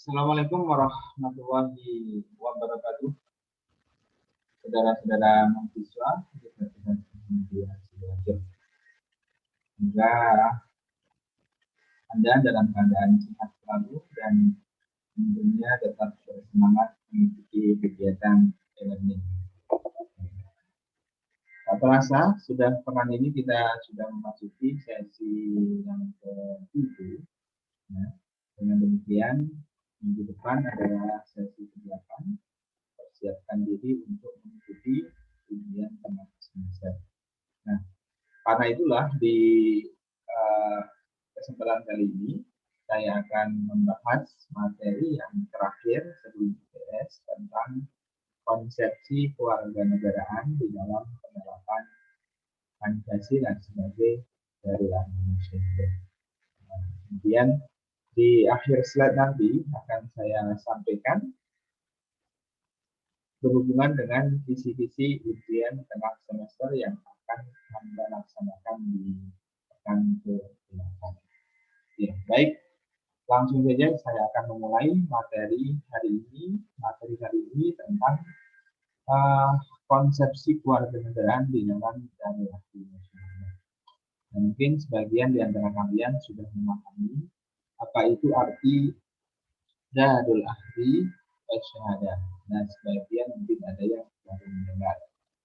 Assalamualaikum warahmatullahi wabarakatuh. Saudara-saudara mahasiswa, semoga Anda dalam keadaan sehat selalu dan tentunya tetap bersemangat mengikuti kegiatan e-learning. Tak terasa, sudah pekan ini kita sudah memasuki sesi yang ke-7. Ya. Dengan demikian, minggu depan adalah sesi ke-8. Persiapkan diri untuk mengikuti ujian tengah semester. Nah, karena itulah di kesempatan kali ini saya akan membahas materi yang terakhir sebelum UTS tentang konsepsi kewarganegaraan di dalam penerapan Pancasila sebagai darurat Indonesia. Nah, kemudian di akhir slide nanti akan saya sampaikan berhubungan dengan visi-visi ujian tengah semester yang akan Anda laksanakan di pekan ke-8. Ya, baik, langsung saja saya akan memulai materi hari ini. Materi hari ini tentang konsepsi kewarganegaraan di dalam daerah nasional. Dan mungkin sebagian di antara kalian sudah memahami apa itu arti Darul Ahdi Syahadah. Nah, sebagian mungkin ada yang baru mendengar.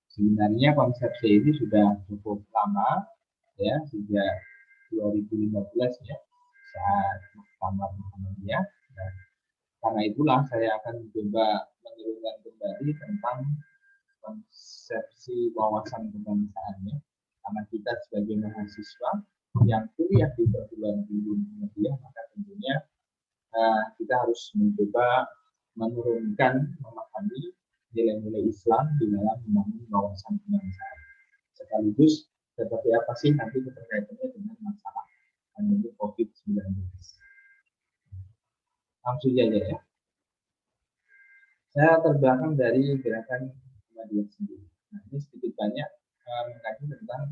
Sebenarnya konsepsi ini sudah cukup lama, ya, sejak 2015 ya, saat Muktamar Muhammadiyah. Dan karena itulah saya akan mencoba menurunkan kembali tentang konsepsi wawasan kebangsaannya. Karena kita sebagai mahasiswa yang kuliah di perguruan tinggi Muhammadiyah, maka tentunya kita harus mencoba menurunkan, memahami nilai-nilai Islam di dalam membangun wawasan kebangsaan. Sekaligus seperti apa sih nanti keterkaitannya dengan masalah pandemi COVID-19. Langsung saja ya. Saya terbelakang dari gerakan Muhammadiyah sendiri. Nah, ini sedikit banyak mengaji tentang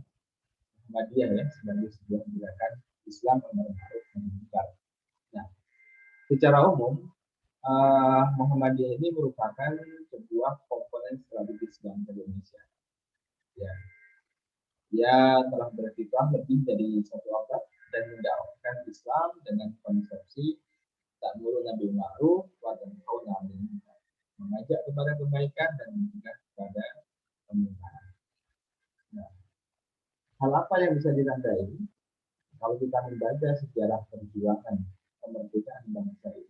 Muhammadiyah ya sebagai sebuah gerakan Islam yang ma'ruf nahi munkar. Nah, secara umum Muhammadiyah ini merupakan sebuah komponen strategis bangsa Indonesia. Ya, dia telah berkiprah lebih dari 1 abad dan mendakwahkan Islam dengan konsepsi ta'muru bil ma'ruf wa tanhauna 'anil munkar, mengajak kepada kebaikan dan mencegah kepada kemungkaran. Nah, hal apa yang bisa ditandai kalau kita membaca sejarah perjuangan kemerdekaan bangsa ini?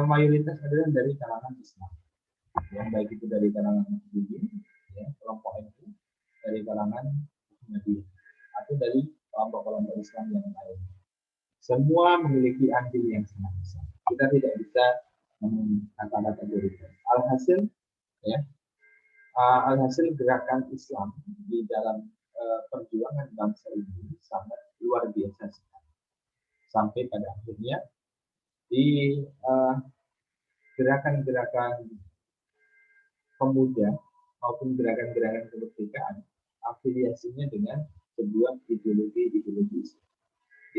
Mayoritas adalah dari kalangan Islam, yang baik itu dari kalangan Muslimin, ya, kelompok NU, dari kalangan Muhammadiyah, atau dari kelompok-kelompok Islam yang lain. Semua memiliki andil yang sangat besar. Kita tidak bisa mengkategorikan. Alhasil, ya, alhasil gerakan Islam di dalam perjuangan bangsa ini sangat luar biasa sekali. Sampai pada akhirnya di gerakan-gerakan pemuda maupun gerakan-gerakan kemerdekaan afiliasinya dengan sebuah ideologi.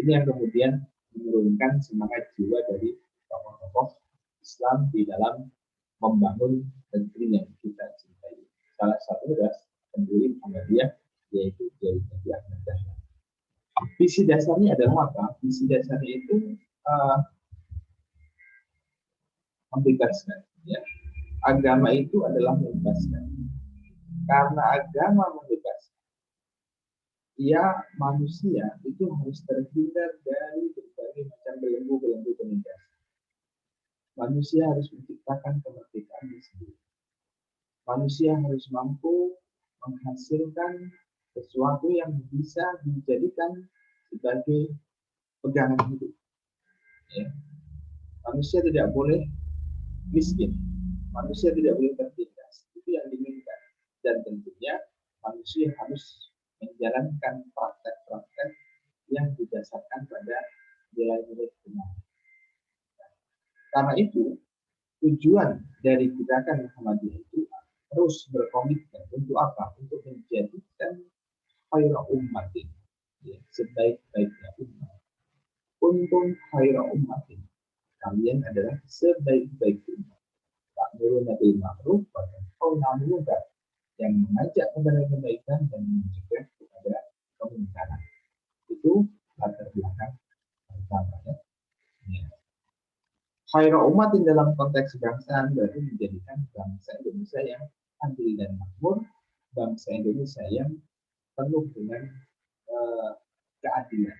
Ini yang kemudian menurunkan semangat jiwa dari tokoh-tokoh Islam di dalam membangun negeri yang kita cintai. Salah satu adalah pendiri Muhammadiyah, yaitu Kiai Haji Ahmad Dahlan. Visi dasarnya adalah apa? Visi dasarnya itu membebaskan. Ya. Agama itu adalah membebaskan. Karena agama membebaskan, manusia itu harus terhindar dari berbagai macam belenggu-belenggu penindasan. Manusia harus menciptakan kemerdekaan sendiri. Manusia harus mampu menghasilkan sesuatu yang bisa dijadikan sebagai pegangan hidup. Ya. Manusia tidak boleh miskin, manusia tidak boleh tertindas, itu yang diinginkan. Dan tentunya manusia harus menjalankan praktek-praktek yang didasarkan pada nilai-nilai kebenaran. Karena itu, tujuan dari gerakan Muhammadiyah itu terus berkomitmen untuk apa? Untuk menjadikan khaira ummatin, ya, sebaik-baiknya umat. Untung khaira ummatin, kalian adalah sebaik-baik umat. Ta'muruna bil ma'ruf wa tanhauna 'anil munkar, yang mengajak kepada kebaikan dan mencegah kepada kemungkaran. Itu latar belakang pertama ya. Khairul umatin dalam konteks kebangsaan berarti menjadikan bangsa Indonesia yang adil dan makmur, bangsa Indonesia yang penuh dengan keadilan.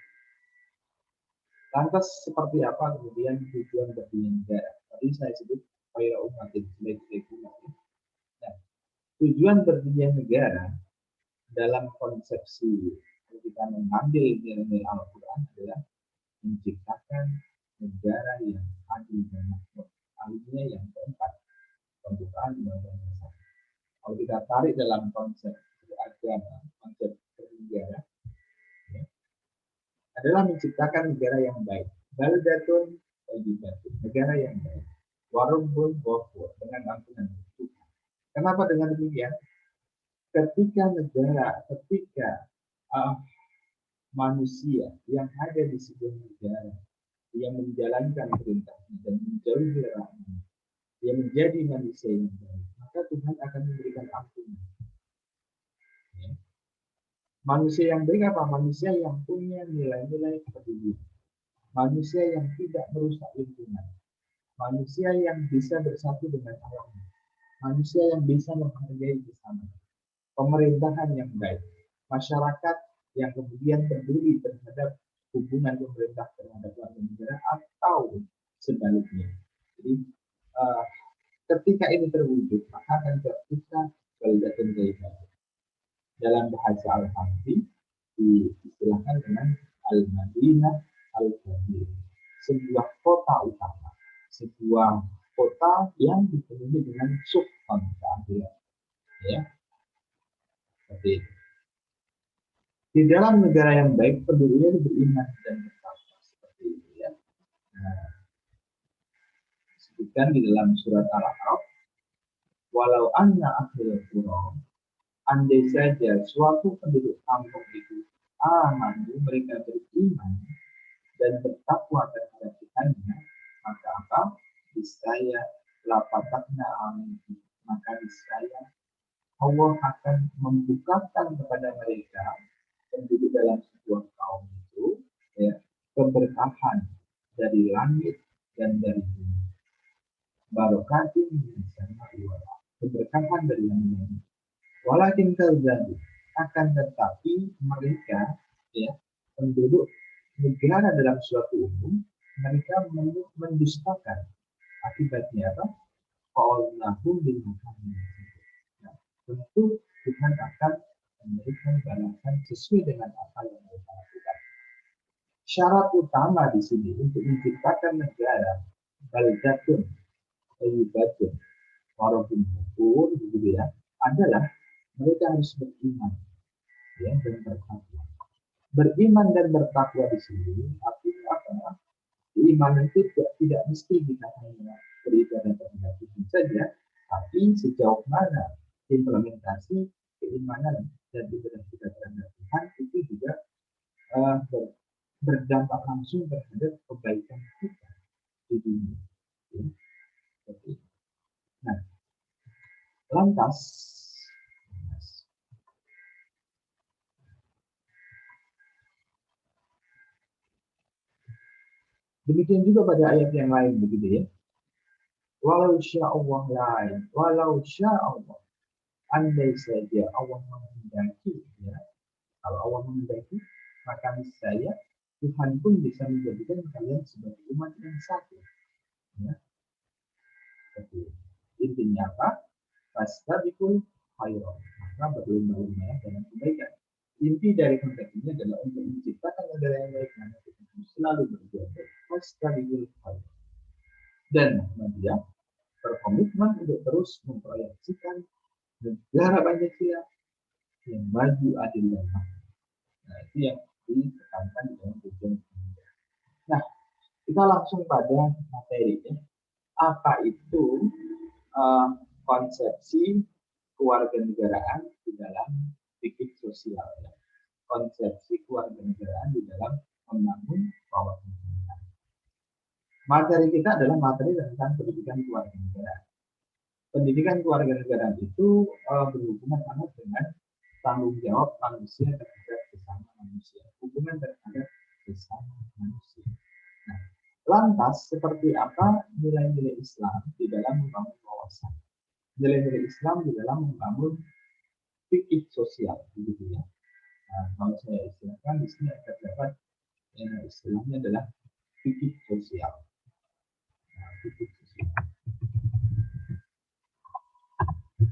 Lantas seperti apa kemudian tujuan berdirinya negara? Tadi saya sebut khairul umatin sebaik-baik umat. Nah, tujuan berdirinya negara dalam konsepsi kita mengambil nilai-nilai Al-Quran adalah menciptakan negara yang adil dan makmur. Alimnya yang keempat, pembukaan undang-undang dasar. Kalau kita tarik dalam konsep beragama, konsep bernegara, ya, adalah menciptakan negara yang baik. Baldatun thayyibatun, negara yang baik. Warubbun ghafur, dengan ampunan Tuhan. Kenapa dengan demikian? Ketika manusia yang ada di sebuah negara yang menjalankan perintahnya dan menjauhi larangannya, dia menjadi manusia yang baik, maka Tuhan akan memberikan ampunan. Ya. Manusia yang baik apa? Manusia yang punya nilai-nilai kepedulian, manusia yang tidak merusak lingkungan, manusia yang bisa bersatu dengan alam, manusia yang bisa menghargai bersama, pemerintahan yang baik, masyarakat yang kemudian peduli terhadap hubungan pemerintah terhadap warga negara atau sebaliknya. Jadi ketika ini terwujud, maka akan tercipta baldatun thayyibatun. Dalam bahasa Al-Hanafi diistilahkan dengan Al-Madinah Al-Kabir, sebuah kota utama, sebuah kota yang dipenuhi dengan sultan keadilan. Ya, seperti itu. Di dalam negara yang baik, penduduknya beriman dan bertakwa, seperti itu ya. Nah, disebutkan di dalam surat Al-A'raf, walau anna ahlul qura, andai saja suatu penduduk kampung itu amanu, mereka beriman dan bertakwa terhadap Tuhannya, maka apa? Niscaya lapatakna alaihi, maka niscaya Allah akan membukakan kepada mereka penduduk dalam sebuah kaum itu ya, keberkahan dari langit dan dari bumi. Barokatin misalnya keberkahan dari langit. Walakin terjadi, akan tetapi mereka ya, penduduk negara dalam suatu umum, mereka mendustakan. Akibatnya apa? Qaulnahum bil makamin. Nah, tentu Tuhan akan memberikan balasan sesuai dengan apa yang mereka lakukan. Syarat utama di sini untuk menciptakan negara baldatun thayyibatun warubbun ghafur, begitu ya, adalah mereka harus beriman ya, dan bertakwa. Beriman dan bertakwa di sini artinya apa? Keimanan itu tidak mesti kita hanya beribadah kepada Tuhan saja, tapi sejauh mana implementasi keimanan dan ibadah kita terhadap Tuhan itu juga berdampak langsung terhadap kebaikan kita di dunia. Ya. Nah, lantas demikian juga pada ayat yang lain begitu ya. Walau sya'allah lain, walau sya'allah, andai saja Allah menghendaki ya. Kalau Allah menghendaki, maka niscaya Tuhan pun bisa menjadikan kalian sebagai umat yang satu. Ya. Jadi, intinya apa? Fastabiqul khairat. Maka berlomba-lomba dalam kebaikan. Inti dari konteks ini adalah untuk menciptakan negara yang baik, maka kita harus selalu berbuat baik. Fastabiqul khairat. Dan dia berkomitmen untuk terus memproyeksikan negara Pancasila yang maju, adil dan makmur. Nah, itu yang ditekankan di dalam tujuan. Nah, kita langsung pada materi ya. Apa itu konsepsi kewarganegaraan di dalam fikih sosial ya. Konsepsi kewarganegaraan di dalam membangun kewarganegaraan. Materi kita adalah materi tentang pendidikan keluarga negaraan. Pendidikan keluarga negaraan itu berhubungan erat dengan tanggung jawab manusia terhadap sesama manusia, hubungan terhadap sesama manusia. Nah, lantas seperti apa nilai-nilai Islam di dalam membangun wawasan? Nilai-nilai Islam di dalam membangun fikih sosial, begitu ya. Nah, kalau saya istilahkan di sini terdapat istilahnya adalah fikih sosial. Nah, fikih sosial.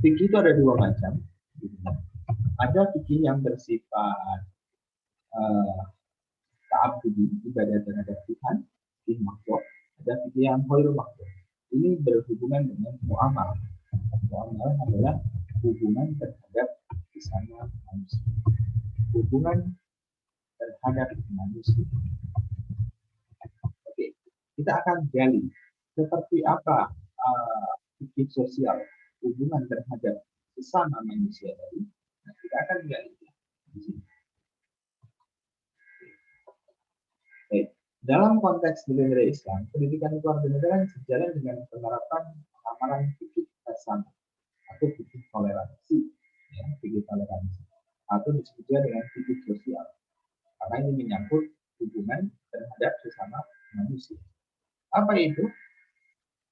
Fikih itu ada dua macam. Ada fikih yang bersifat ta'abbudi, ibadah terhadap Tuhan, fikih makhluk. Ada fikih yang khairul makhluk. Ini berhubungan dengan muamalah. Muamalah adalah hubungan terhadap sesama manusia. Hubungan terhadap manusia. Oke, kita akan gali seperti apa fikih sosial hubungan terhadap sesama manusia tadi. Nah, kita akan gali di sini. Baik. Dalam konteks nilai-nilai Islam, pendidikan keluarga negaraan sejalan dengan penerapan pemahaman fikih bersama atau fikih toleransi, ya, fikih toleransi, atau disebut juga dengan fikih sosial, karena ini menyangkut hubungan terhadap sesama manusia. Apa itu?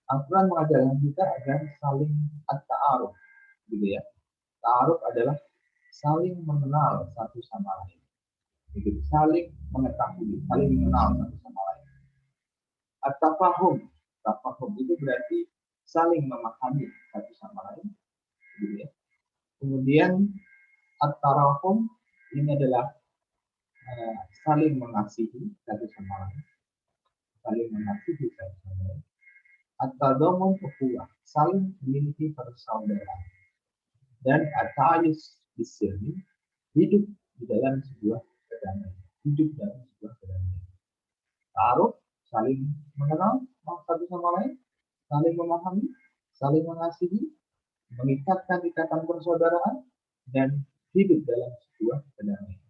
Al-Quran mengajarkan kita agar saling at-ta'aruf, gitu ya. Ta'aruf adalah saling mengenal satu sama lain, gitu. Saling mengetahui, saling mengenal satu sama lain. At-tafahum, tafahum itu berarti saling memahami satu sama lain, gitu ya. Kemudian at-tarahum ini adalah saling mengasihi satu sama lain, saling mengasihi satu sama lain. At-tadamun ukhuwah, saling memiliki persaudaraan. Dan at-ta'ayus bisirri, hidup di dalam sebuah kedamaian, hidup dalam sebuah kedamaian. Ta'aruf, saling mengenal satu sama lain, saling memahami, saling mengasihi, mengikatkan ikatan persaudaraan, dan hidup dalam sebuah kedamaian.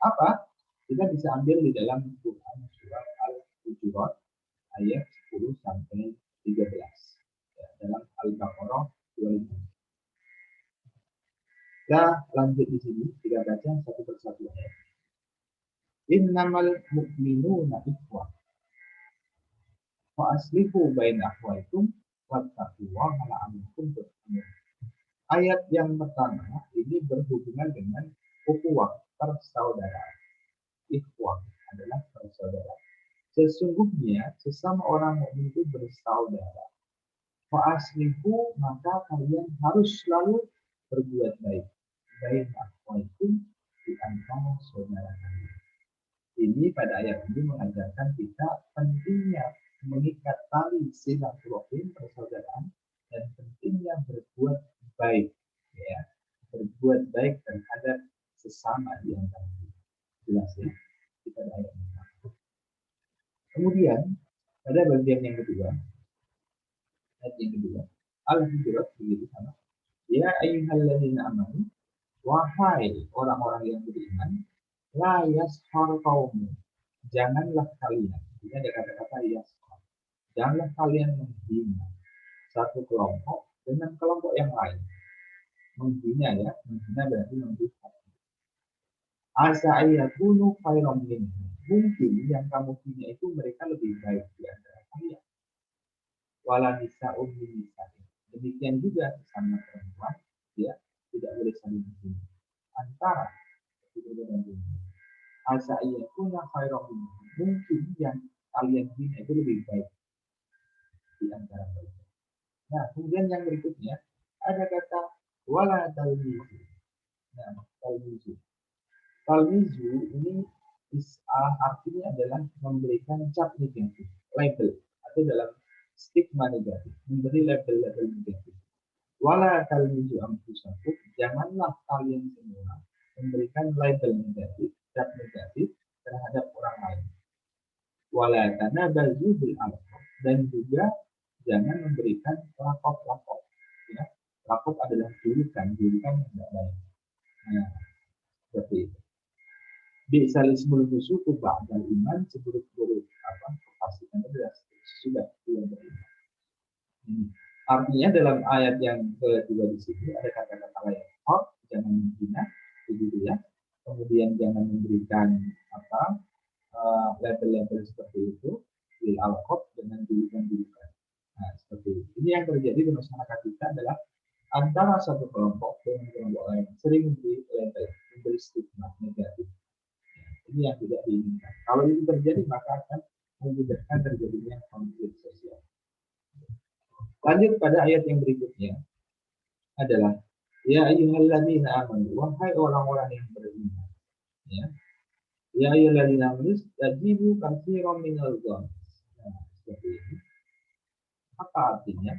Apa? Kita bisa ambil di dalam Quran surat Al-Hujurat ayat 10 sampai 13. Ya, dalam Al-Baqarah 25. Kita lanjut di sini, kita baca satu persatu ayat. Innamal mu'minuna ikhwah wa aslihu baina akhwaikum wattaqullaha la'allakum turhamun. Ayat yang pertama ini berhubungan dengan ukhuwah, persaudaraan. Ikhwah adalah persaudaraan. Sesungguhnya sesama orang mukmin itu bersaudara. Fa aslihu, maka kalian harus selalu berbuat baik. Baik akhwaikum, di antara saudara kalian. Ini pada ayat ini mengajarkan kita pentingnya mengikat tali silaturahim persaudaraan dan pentingnya berbuat baik, ya, berbuat baik terhadap sesama di antara kita. Jelas ya, kita ada ayat ini. Kemudian pada bagian yang kedua, ayat yang kedua, Al-Hujurat begitu sama. Ya ayyuhalladzina amanu, wahai orang-orang yang beriman, la yashar qaumun, janganlah kalian, ini ada kata-kata yashar, janganlah kalian menghina satu kelompok dengan kelompok yang lain. Menghina ya, menghina berarti menghina. Asa ayyakunu khairan minhum, mungkin yang kamu hina itu mereka lebih baik di antara kalian. Wala nisa'un min nisa'in, demikian juga sesama perempuan, ya, tidak boleh saling menghina. Antara laki-laki dan perempuan. Asa ayyakuna khairan minhum, mungkin yang kalian hina itu lebih baik di antara mereka. Nah, kemudian yang berikutnya ada kata wala talmizu. Nah, talmizu. Talmizu ini artinya adalah memberikan cap negatif, label, atau dalam stigma negatif, memberi label-label negatif. Wala talmizu anfusakum, janganlah kalian semua memberikan label negatif, cap negatif terhadap orang lain. Wala tanabazu bil alqab, dan juga jangan memberikan lakop-lakop. Ya, lakop adalah julukan yang tidak baik. Nah, seperti itu. Bi'sal ismul fusuqu ba'dal iman, seburuk-buruk apa kefasikan adalah sudah belum beriman. Artinya dalam ayat yang kedua di sini ada kata-kata lain, jangan menghina, begitu ya. Kemudian jangan memberikan label-label seperti itu, bil alqab dengan julukan-julukan. Nah, seperti itu. Ini yang terjadi di masyarakat kita adalah antara satu kelompok dengan kelompok lain sering memberi label, memberi stigma negatif. Ini yang tidak diinginkan. Kalau itu terjadi maka akan memudahkan terjadinya konflik sosial. Lanjut pada ayat yang berikutnya adalah ya ayyuhalladzina amanu, wahai orang-orang yang beriman. Ya. Ya ayyuhalladzina amanu tajibu katsiran minal dzann. Nah, seperti ini. Apa artinya?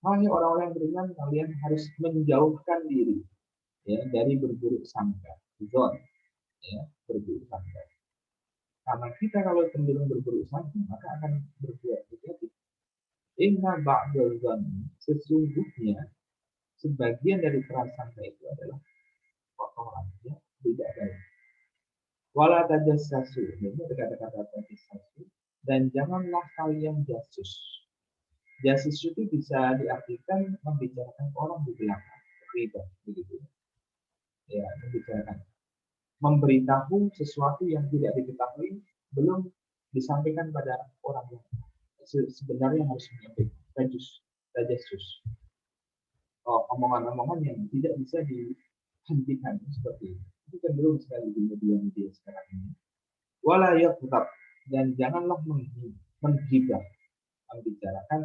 Wahai orang-orang yang beriman, kalian harus menjauhkan diri ya dari berburuk sangka. Dzann, ya, berburuk sangka. Karena kita kalau cenderung berburuk sangka, maka akan berbuat negatif. Inna ba'dal dzanni, sesungguhnya sebagian dari prasangka itu adalah kotoran, ya, tidak baik. Wala tajassasu, ini ada kata-kata tajassasu, dan janganlah kalian jasus. Jasus itu bisa diartikan membicarakan orang di belakang, riba, begitu. Ya, membicarakan, memberitahu sesuatu yang tidak diketahui belum disampaikan pada orang yang sebenarnya harus menyampaikan. Tajassus. Omongan-omongan yang tidak bisa dihentikan seperti itu. Itu cenderung sekali di media-media sekarang ini. Wala yaghtab, dan janganlah menghibah, membicarakan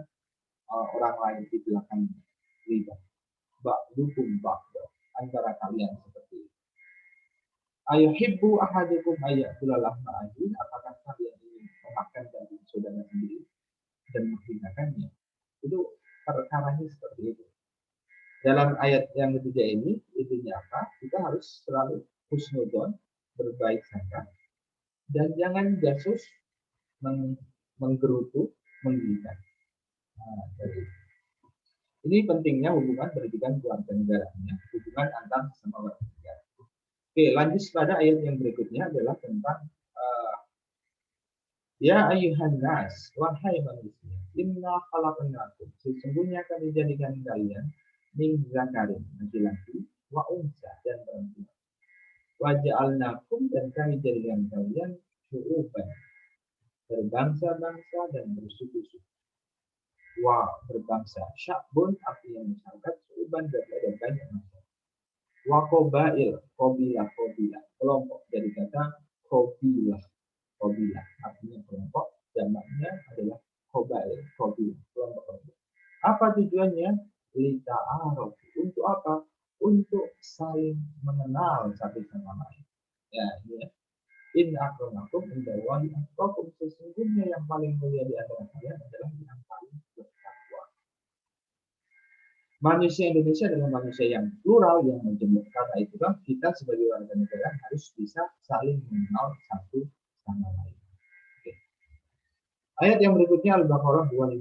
orang lain di belakang riba. Ba'dukum ba'da, antara kalian seperti itu. Ayuhibbu ahadukum ayyakula lahma akhihi, apakah kalian ingin memakan daging saudara sendiri dan menghinakannya? Itu perkaranya seperti itu. Dalam ayat yang ketiga ini, intinya apa? Kita harus selalu husnudzon, berbaik sangka, dan jangan jasus, menggerutu, menggila. Nah, jadi ini pentingnya hubungan pendidikan keluarga negaranya, hubungan antar sesama warga negara. Oke, lanjut pada ayat yang berikutnya adalah tentang ya ayyuhan nas, wahai manusia, inna khalaqnakum, sesungguhnya kami jadikan kalian min zakarin, laki-laki, wa unsa, dan perempuan. Wa ja'alnakum, dan kami jadikan kalian syu'uban, berbangsa-bangsa dan bersuku-suku. Wa, berbangsa, sya'bun artinya masyarakat, syu'uban berada banyak masyarakat. Wa qabail, qabilah, kelompok, dari kata qabilah, artinya kelompok, jamaknya adalah qabail, kelompok. Apa tujuannya? Lita'aruf, untuk apa? Untuk saling mengenal satu sama lain. Ya, ini ya. In akramakum indallahi atqakum, sesungguhnya yang paling mulia di antara kalian adalah yang paling bertakwa. Manusia Indonesia adalah manusia yang plural, yang menjemur. Karena itulah kita sebagai warga negara harus bisa saling mengenal satu sama lain. Oke. Ayat yang berikutnya Al-Baqarah 25.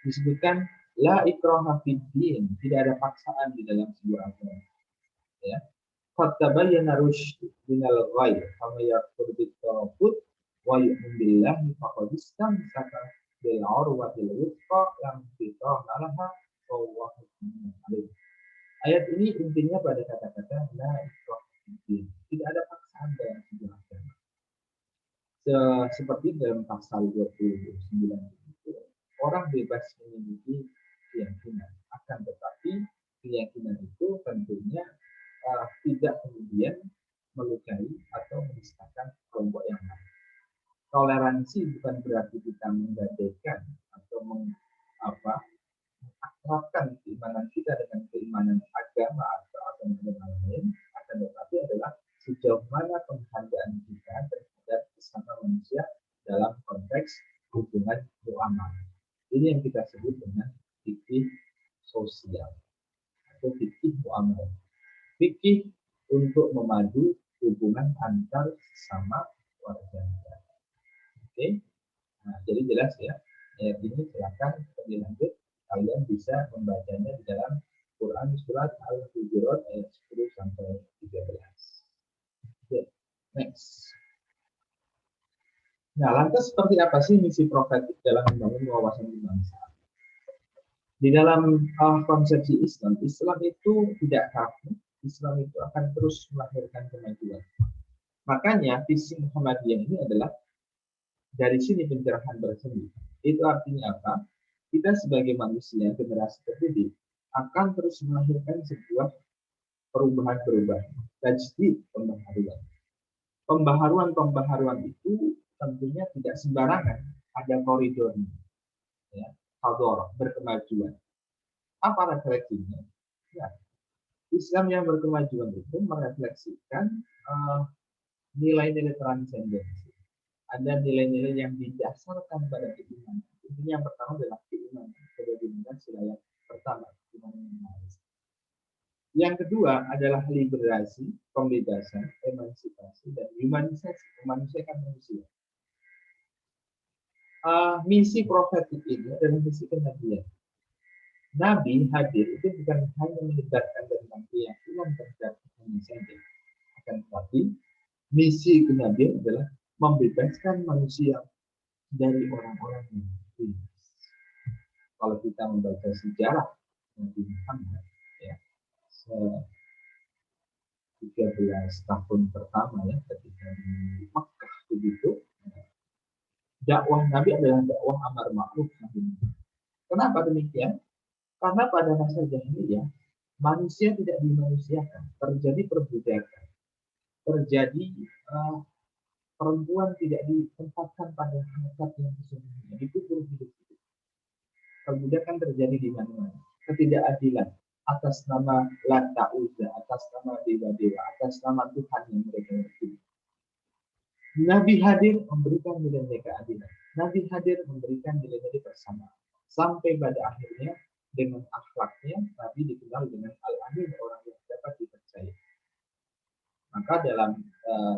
Disebutkan la ikraha fid din, tidak ada paksaan di dalam sebuah agama. Ya. Qad tabayyana rusyd minal ghayy, kama yaqul bit-taghut wa yu'min billahi faqad istamsaka bil 'urwatil wuthqa lam fitama laha wallahu alim. Ayat ini intinya pada kata-kata la ikraha fid din, tidak ada paksaan dalam sebuah agama. Seperti dalam pasal 29 itu, orang bebas memiliki keyakinan, akan tetapi keyakinan itu tentunya tidak kemudian melukai atau menistakan kelompok yang lain. Toleransi bukan berarti kita menggadaikan atau mengakrabkan keimanan kita dengan keimanan agama atau agama lain, akan tetapi adalah sejauh mana penghargaan kita terhadap sesama manusia dalam konteks hubungan muamalah. Ini yang kita sebut dengan fikih sosial atau fikih muamalah. Fikih untuk memadu hubungan antar sesama warga negara. Oke, nah, jadi jelas ya. Ayat ini silakan lebih lanjut kalian bisa membacanya di dalam Quran surat Al-Hujurat ayat 10 sampai 13. Oke, next. Nah, lantas seperti apa sih misi profetik dalam membangun wawasan kebangsaan? Di dalam konsepsi Islam, Islam itu tidak kaku, Islam itu akan terus melahirkan kemajuan. Makanya visi Muhammadiyah ini adalah dari sini pencerahan bersemi. Itu artinya apa? Kita sebagai manusia, generasi terdidik, akan terus melahirkan sebuah perubahan-perubahan, tajdid, pembaharuan. Pembaharuan itu tentunya tidak sembarangan, ada koridornya, ya, hador, berkemajuan. Apa refleksinya? Ya, Islam yang berkemajuan itu merefleksikan nilai-nilai transendensi. Ada nilai-nilai yang didasarkan pada keimanan. Intinya yang pertama adalah keimanan. Sebagaimana sila yang pertama, keimanan. Yang kedua adalah liberasi, pembebasan, emansipasi, dan humanisasi, memanusiakan manusia. Misi profetik ini adalah misi kenabian. Nabi hadir itu bukan hanya menyebarkan tentang keyakinan terhadap Tuhan saja, akan tetapi misi kenabian adalah membebaskan manusia dari orang-orang yang beriman. Kalau kita membaca sejarah Nabi Muhammad, ya, 13 tahun pertama ya ketika di Makkah begitu, dakwah Nabi adalah dakwah amar ma'ruf nahi munkar. Kenapa demikian? Karena pada masa jahiliyah manusia tidak dimanusiakan, terjadi perbudakan, terjadi perempuan tidak ditempatkan pada hakikat yang sesungguhnya, dikubur hidup-hidup. Perbudakan terjadi di mana-mana, ketidakadilan atas nama Lata Uzza, atas nama dewa-dewa, atas nama Tuhan yang mereka yakini. Nabi hadir memberikan nilai-nilai keadilan. Nabi hadir memberikan nilai-nilai persamaan. Sampai pada akhirnya dengan akhlaknya Nabi dikenal dengan al-amin, orang yang dapat dipercaya. Maka dalam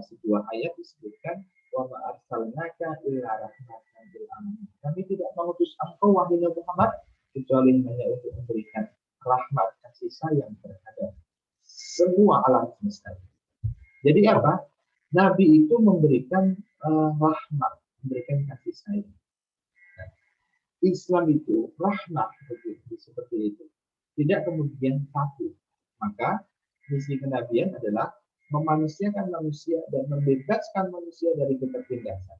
sebuah ayat disebutkan wa ma arsalnaka illa rahmatan lil alamin. Kami tidak mengutus engkau wahai Muhammad kecuali hanya untuk memberikan rahmat kasih sayang terhadap semua alam semesta. Jadi apa? Nabi itu memberikan rahmat, memberikan kasih sayang. Islam itu rahmat seperti itu, tidak kemudian takut. Maka misi kenabian adalah memanusiakan manusia dan membebaskan manusia dari ketertindasan,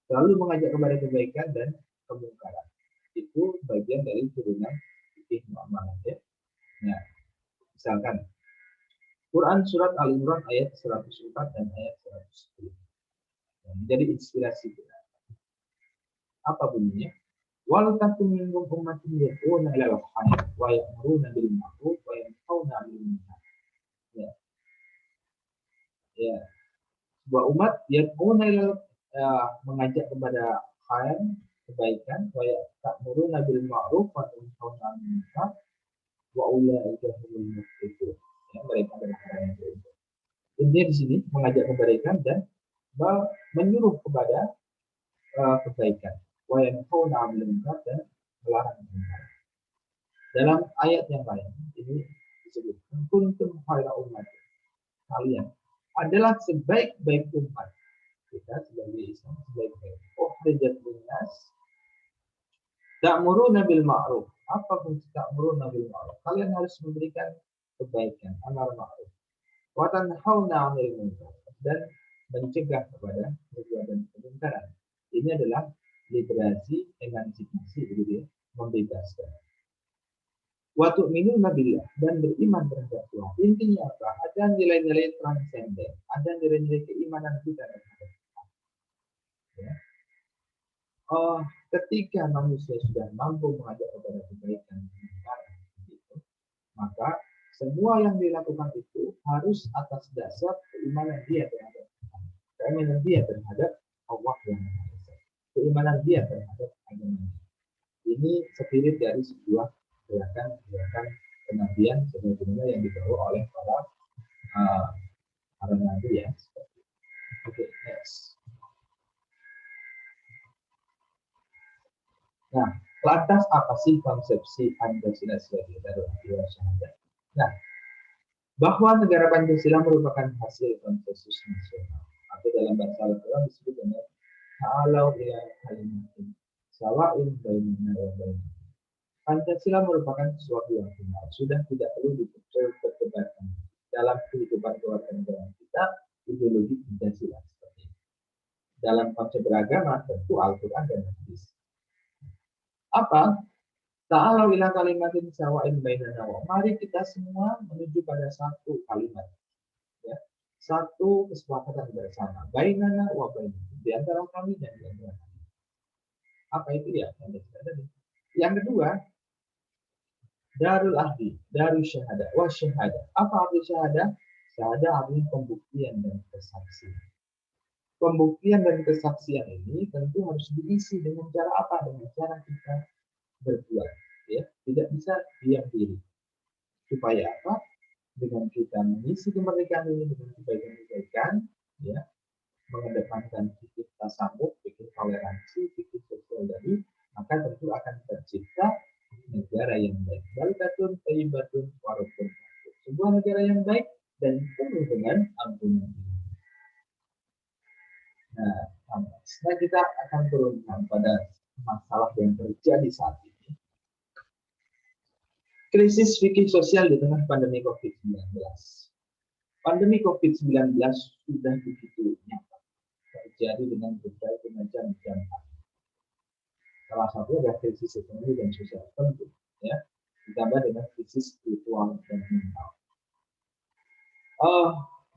selalu mengajak kepada kebaikan dan kemungkaran. Itu bagian dari turunan fikih muamalah ya. Nah, misalkan Quran surat Al-Imran ayat 104 dan ayat 110 menjadi inspirasi kita. Apa bunyinya? Wal takum minkum ummatin yad'una ilal khair wa ya'muruna bil ma'ruf wa yanhauna 'anil munkar. Ya. Ya. Sebuah umat yad'una ilal mengajak kepada khair, kebaikan, wa ya'muruna bil ma'ruf wa yanhauna 'anil munkar wa ulaika humul muflihun. Ya, mereka adalah orang yang beruntung. Intinya di sini mengajak kebaikan dan menyuruh kepada kebaikan. Dan melarang kemungkaran. Dalam ayat yang lain ini disebutkan kuntum khaira umat, kalian adalah sebaik-baik umat. Kita sebagai Islam sebaik-baik ukhrijat linnas ta'muruna bil ma'ruf. Apa fungsi ta'muruna bil ma'ruf? Kalian harus memberikan kebaikan, amar ma'ruf, wa tanhauna 'anil munkar, dan mencegah kepada perbuatan kemungkaran. Ini adalah liberasi, emansipasi, begitu ya, membebaskan. Wa tu'minuna billah, dan beriman terhadap Tuhan. Intinya apa? Ada nilai-nilai transenden, ada nilai-nilai keimanan kita terhadap Tuhan. Ya. Ketika manusia sudah mampu mengajak kepada kebaikan, gitu, maka semua yang dilakukan itu harus atas dasar keimanan dia terhadap Tuhan, keimanan dia terhadap Allah yang Maha Esa, keimanan dia terhadap agama. Ini spirit dari sebuah gerakan kenabian sebagaimana yang dibawa oleh para nabi ya. Oke, next. Nah, lantas apa sih konsepsi Pancasila sebagai Darul Aqidah Syahadat? Nah, bahwa negara Pancasila merupakan hasil konsensus nasional atau dalam bahasa Al-Quran disebut dengan ta'alau ila kalimatin sawa'in bainana wa bainakum. Pancasila merupakan sesuatu yang benar. Sudah tidak perlu diperdebatkan dalam kehidupan kewarganegaraan kita, ideologi Pancasila seperti ini. Dalam konsep beragama tentu Al-Quran dan Hadis. Apa? Ta'alau ila kalimatin sawa'in bainana wa. Mari kita semua menuju pada satu kalimat. Ya. Satu kesepakatan bersama. Bainana wa bainakum. Di antara kami dan di antara kami. Apa itu ya? Yang kedua, darul ahdi, darul syahadah, wa syahadah. Apa arti syahadah? Syahadah artinya pembuktian dan kesaksian. Pembuktian dan kesaksian ini tentu harus diisi dengan cara apa? Dengan cara kita berbuat, ya. Tidak bisa diam diri. Supaya apa? Dengan kita mengisi kemerdekaan ini dengan kebaikan-kebaikan, ya, mengedepankan fikih tasawuf, fikih toleransi, fikih sosial tadi, maka tentu akan tercipta negara yang baik. Baldatun thayyibatun wa rabbun ghafur. Sebuah negara yang baik dan penuh dengan ampunan. Nah, setelah kita akan turunkan pada masalah yang terjadi saat ini. Krisis fikih sosial di tengah pandemi COVID-19. Pandemi COVID-19 sudah begitu nyata terjadi dengan berbagai macam dampak. Salah satu adalah krisis ekonomi dan sosial tentu, ya, ditambah dengan krisis spiritual dan mental.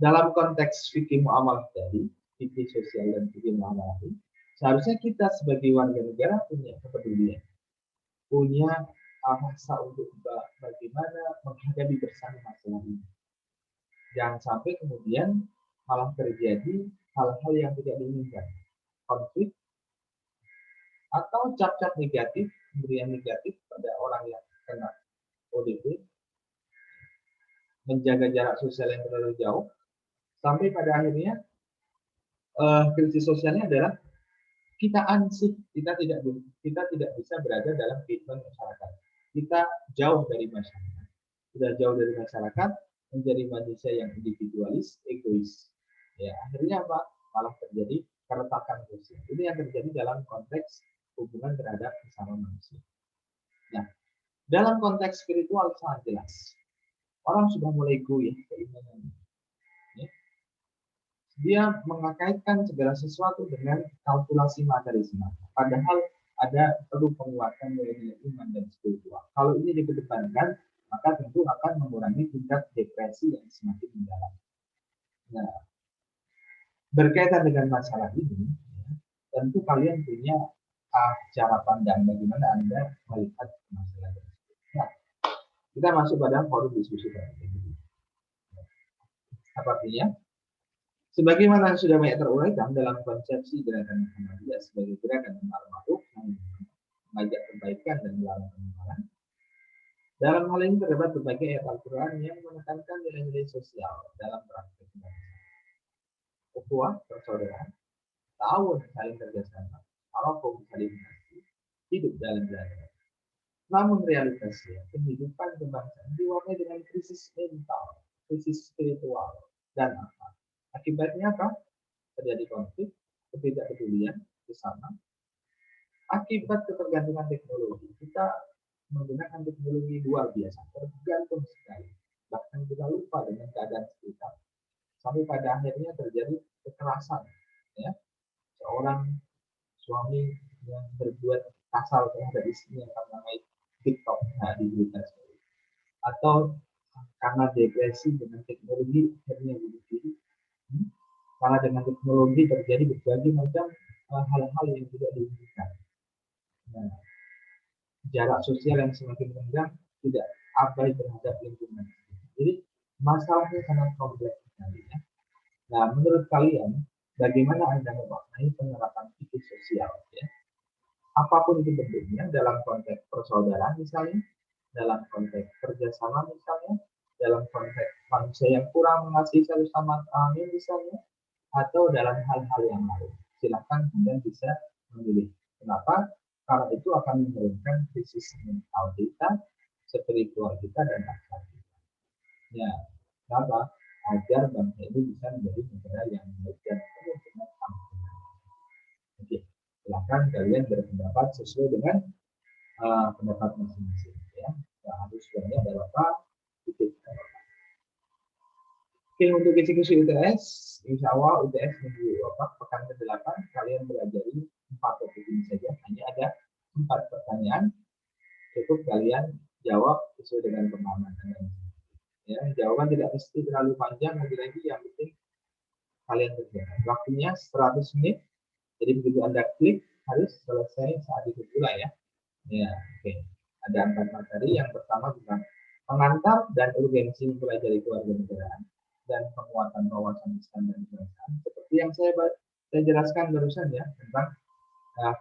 Dalam konteks fikih muamalah tadi, fikih sosial dan fikih muamalah ini, seharusnya kita sebagai warga negara punya kepedulian, punya rasa untuk bagaimana menghadapi bersama masalah ini. Jangan sampai kemudian malah terjadi hal-hal yang tidak diinginkan, konflik atau cap-cap negatif, pemberian negatif pada orang yang kena ODP, menjaga jarak sosial yang terlalu jauh, sampai pada akhirnya krisis sosialnya adalah kita ansih, kita tidak bisa berada dalam kehidupan masyarakat. Kita jauh dari masyarakat. Sudah jauh dari masyarakat, menjadi manusia yang individualis, egois. Ya, akhirnya apa? Malah terjadi keretakan sosial. Ini yang terjadi dalam konteks hubungan terhadap sesama manusia. Nah, dalam konteks spiritual sangat jelas. Orang sudah mulai goyah keimanannya. Ya. Dia mengkaitkan segala sesuatu dengan kalkulasi materialisme. Padahal ada perlu penguatan nilai-nilai iman dan spiritual. Kalau ini dikedepankan, maka tentu akan mengurangi tingkat depresi yang semakin mendalam. Nah, berkaitan dengan masalah ini, tentu kalian punya cara pandang bagaimana Anda melihat masalah tersebut. Nah, kita masuk pada forum diskusi tadi. Apa artinya? Sebagaimana sudah banyak teruraikan dalam konsepsi gerakan Muhammadiyah sebagai gerakan yang ma'ruf, mengajak kebaikan dan melarang kemungkaran. Dalam hal ini terdapat berbagai ayat Al-Quran yang menekankan nilai-nilai sosial dalam praktek bangsa. Ukhuwah, persaudaraan, ta'awun saling kerjasama, tarokum saling mengasihi, hidup dalam jalan. Namun realitasnya, kehidupan kebangsaan diwarnai dengan krisis mental, krisis spiritual, dan apa? Akibatnya apa? Terjadi konflik, ketidakpedulian bersama. Akibat ketergantungan teknologi, kita menggunakan teknologi luar biasa, tergantung sekali. Bahkan kita lupa dengan keadaan sekitar. Sampai pada akhirnya terjadi kekerasan. Ya. Seorang suami yang berbuat kasar terhadap istrinya karena main TikTok, di berita sekali. Atau karena depresi dengan teknologi akhirnya bunuh diri. Karena dengan teknologi terjadi berbagai macam hal-hal yang tidak diinginkan. Nah, jarak sosial yang semakin renggang, tidak abai terhadap lingkungan. Jadi masalahnya sangat kompleks sekali. Ya. Nah, menurut kalian, bagaimana Anda memaknai penerapan fikih sosial? Ya? Apapun itu bentuknya, dalam konteks persaudaraan misalnya, dalam konteks kerjasama misalnya, dalam konteks manusia yang kurang mengasihi satu sama lain misalnya, atau dalam hal-hal yang lain. Silakan kalian bisa memilih. Kenapa? Karena itu akan menurunkan krisis mental kita, spiritual kita, dan akhlak kita. Ya, kenapa? Agar bangsa ini bisa menjadi negara yang baik dan penuh dengan ampunan. Oke. Silahkan kalian berpendapat sesuai dengan pendapat masing-masing. Ya, nggak harus banyak apa titik. Oke, untuk kisi-kisi UTS, insya Allah UTS minggu pekan ke-8 kalian pelajari 4 topik ini saja. Hanya ada 4 pertanyaan, cukup kalian jawab sesuai dengan pemahaman kalian. Ya, jawaban tidak mesti terlalu panjang, lagi-lagi yang penting kalian kerjakan. Waktunya 100 menit, jadi begitu Anda klik harus selesai saat itu pula ya. Ya, oke. Ada 4 materi. Yang pertama tentang pengantar dan urgensi mempelajari kewarganegaraan dan penguatan wawasan Islam dan kebangsaan. Seperti yang saya jelaskan barusan ya tentang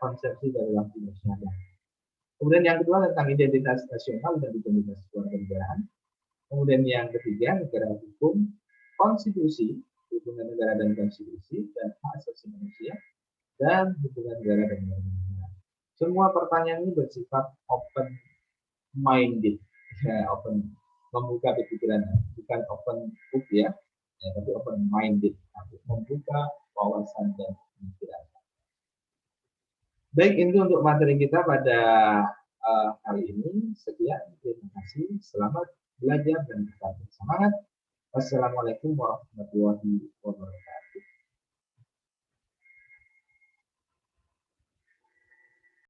konsepsi dari waktu bersyahadat. Kemudian yang kedua tentang identitas nasional dan identitas kewarganegaraan. Kemudian yang ketiga negara hukum, konstitusi, hubungan negara dan konstitusi, dan hak asasi manusia, dan hubungan negara dan warga negara. Semua pertanyaan ini bersifat open minded, ya, open, membuka pikiran, bukan open book ya, tapi open minded, membuka wawasan dan pikiran. Baik, itu untuk materi kita pada kali ini. Sekian, terima kasih, selamat belajar dan tetap bersemangat. Wassalamualaikum warahmatullahi wabarakatuh.